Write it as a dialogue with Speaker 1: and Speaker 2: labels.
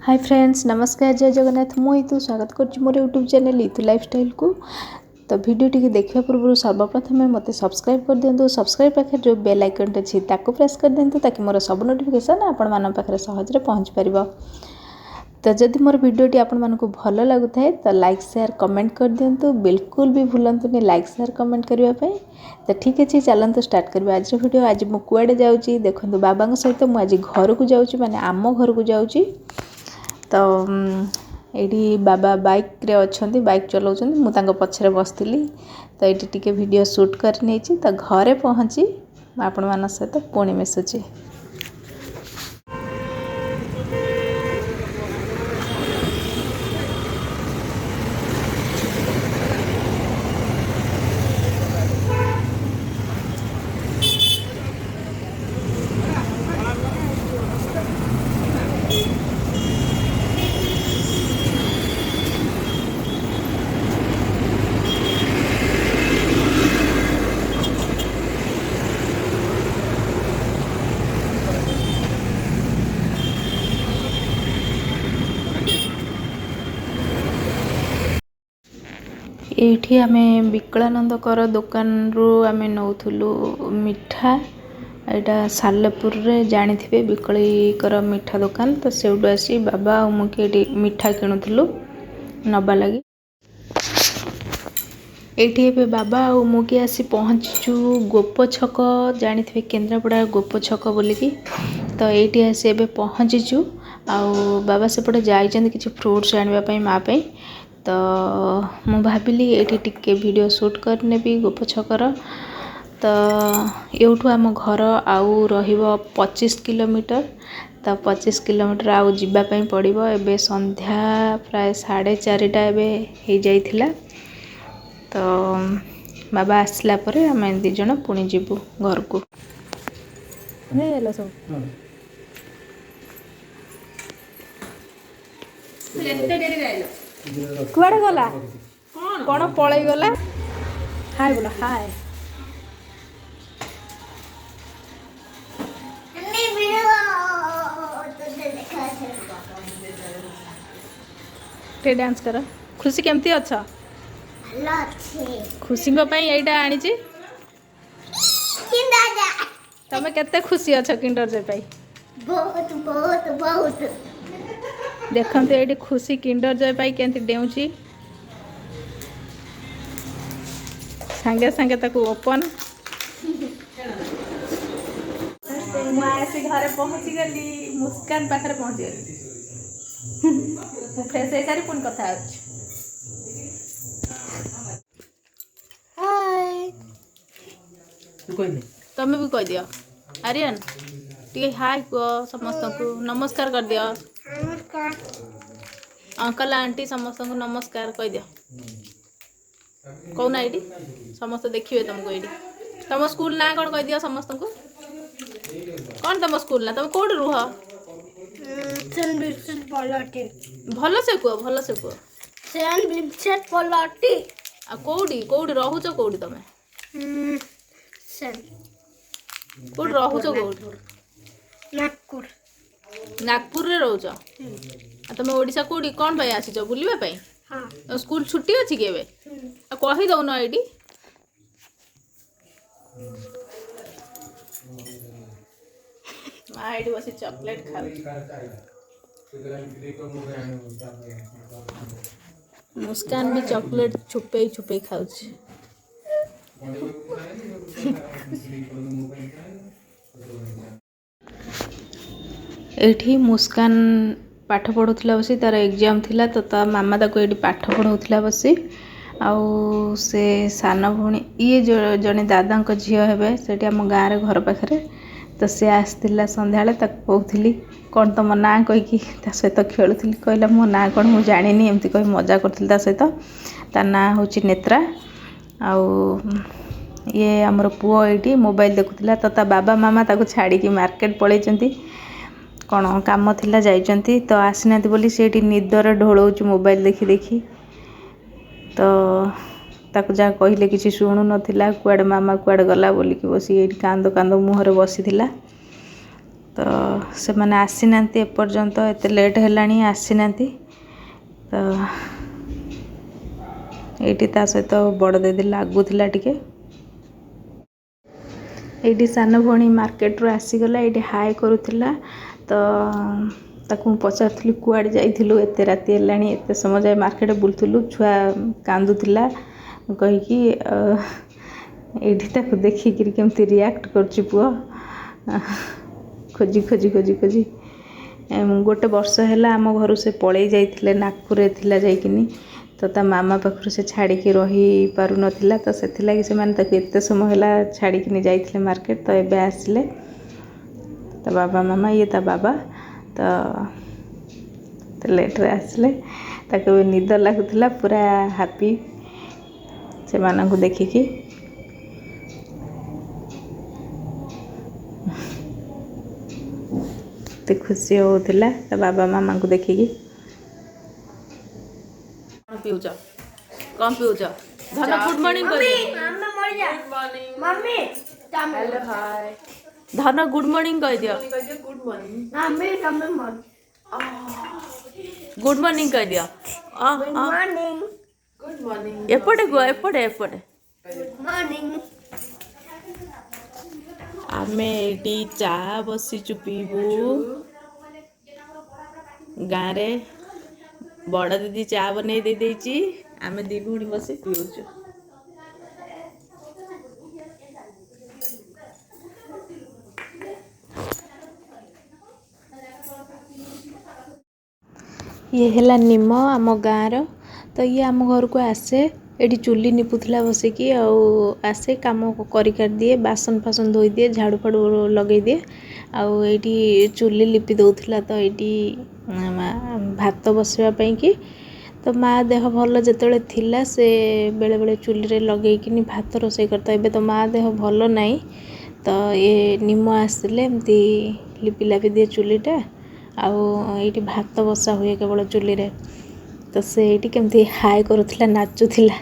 Speaker 1: Hi friends नमस्कार जय जगन्नाथ मुझे स्वागत कर मोर यूट्यूब चैनल इतु लाइफस्टाइल को। तो वीडियो टी देखा पूर्व सर्वप्रथम मत सब्सक्राइब कर दिंतु। सब्सक्राइब पाखे जो बेल आइकन अच्छी प्रेस कर दिंतु ताकि मोर सब नोटिफिकेशन आपण मान पाखे सहज पहुँच पार। तो जदि मोर वीडियोटी आपण मानक भल लगुता है तो लाइक शेयर कमेंट कर दिंतु। बिल्कुल भी भूलंतुनि लाइक शेयर कमेंट करने। तो ठीक अच्छे चलते स्टार्ट करवा आज वीडियो। आज मु कुआडे जाऊँगी देखो बाबा सहित मुझे आज घर को जाऊँगी माने आम घर को जाऊँगी। तो ये बाबा बाइक रे अच्छा बाइक चलाउछन मु पछरे बसती। तो ये टिके वीडियो शूट कर नहीं तो घरे पहुँची आपण मान सहित पुणी मिशुची। ये आम विकलानंदकर दुकान रू आम नौथुलु मिठा। यहाँ सालेपुर रे जानी थे विकलीकर मिठा दुकान। तो से आसी बाबा और मुझे मिठा किणुलु नबा लगी। ये बाबा और मुझे आसी पहुँचु गोप छक जानी थे केन्द्रापड़ा गोप छक बोलिकी। तो ये आसी एबे पहुँचीचु आउ बाबा सेपटे जाइछन किछि फ्रूट्स आनिबा माँ पे। तो मु भाविली ये टिके वीडियो शूट करने भी गोप छकर। तो यूठू आम घर आउ रहिबो 25 किलोमीटर। तो 25 किलोमीटर आउ जीवाई पड़ो। एबे संध्या प्राय 4:30 एबे हो जाइथिला। तो बाबा आसला परे आम दी जण पुणी जीवु घर को। कुआड़े गला कौन पलई गला। हाय बोला हाय। डांस कर खुशी केमती अच्छा खुशी यहाँ आनी तमें केते खुशी अच्छा किंडर जॉय पाई बहुत बहुत बहुत देखते ये खुशी किंडर जॉय पाई केमती डेउची सांगे सांगे ताकू ओपन घरे पहुँची गली मुस्कान पाखे पहुँची गली। फ्रेश हो सारी पुणी कथा तमें भी कह दियो आर्यन टे हाय कह समस्त को नमस्कार कर दियो। अंकल आंटी समस्त को नमस्कार कह दियो कौना ये समस्त देखिए तुमको ये तुम स्कूल ना कौन कह दियो समस्त को कौन तुम स्कूल ना तुम कौट रुह भल से कह भल से कह कौटी कौटी रहुच कौटी तुम कौट रहुच कौटी नागपुर नागपुर रे रोज तुम ओडिशा कौटी कौन भाई आसीच बुलिबा पई। हाँ स्कूल छुट्टी अच्छी के कही दौन ये माँ ये बस चॉकलेट खा मुस्कान भी चॉकलेट छुपे छुपे खाऊ। एठी मुस्कान पाठ पढ़ुला बसी तार एग्जाम थिला। तो ता मामा ताको ये पाठ पढ़ाऊला बसी आउ से सान भौणी ये जड़े दादा झील हे से आम गाँव घर पाखे। तो सी आसला संध्या कहली कौन तुम ना कहीकि सहित खेलुली कहला मो ना कौन मुझे जानी एमती कही मजा करी सहित ता ना हूँ नेत्रा। आउ ये आमर पुओ ये मोबाइल देखुला। तो ता बाबा मामा ताको छाड़ी मार्केट पलैंती कौन काम थिला जाइंती। तो आसीना बोली से निदर ढोलौच मोबाइल देखी देखी। तो ताकू जहाँ कहले कि शुणु नाला कुआडे मामा कुआडे गला बोलिकी बस ये कांद कांद मुहर बसी थिला। तो से मैंने आसी ना एपर्यंत एत लेट है आसी ना तो ये सहित बड़ दीदी लगुला टे ये सान भौणी मार्केट रू आसीगला ये हाय करूला तो ताकू पचारूली कुआड़े जाइलु एत राति है एत समय जाए मार्केट बुलूलु छुआ कांदुला कहीकि ये देखिक केमती रिएक्ट कर पुआ खोजी खोजी खोजी खोजी गोटे वर्ष है आम घर से पलि जाइए नागपुर थिला जाइकिनी तो ता मामा पाखु से छाड़ी रही पारु नथिला तो से एत समय है छाड़ी जाइए मार्केट तो एबे आसिले तो बाबा मामा ये ता बाबा तो लेट्रे आसिले ताको निद लगुला पूरा हैप्पी से मानू देखिकी तो खुशी होता तो बाबा मामा को देखिकी पीऊच कौन पीऊच धन गुड मॉर्निंग हेलो हाय धन गुड मॉर्निंग कह दियो गुड मॉर्निंग कह दियो गुड मॉर्निंग एपटे गो एपटे एपटे आमे एटी चा बसीचु पीबू गाँव रे बड़ दीदी चा बन दे देची आमे दी भूणी बसी पीऊचु ये है निम आम गाँव तो ये आम घर को आसे ये चुली निपुला बसिकी आसे कम कर दिए बासन फासन धोई दिए झाड़ू फाड़ू लगे दिए आउ ये चुली लिपि दौला तो ये भात बसवाई कि तो माँ देह भल जिते थिला से बेले बेले चुली रे लगे भात रोषे करता एबे तो माँ देह भल नाई तो ये निम आसिले एमती लिपि लापि दिए चुलीटा आउ भात बसा हुए केवल चुली रे तो से केमती हाय करुला नाचुला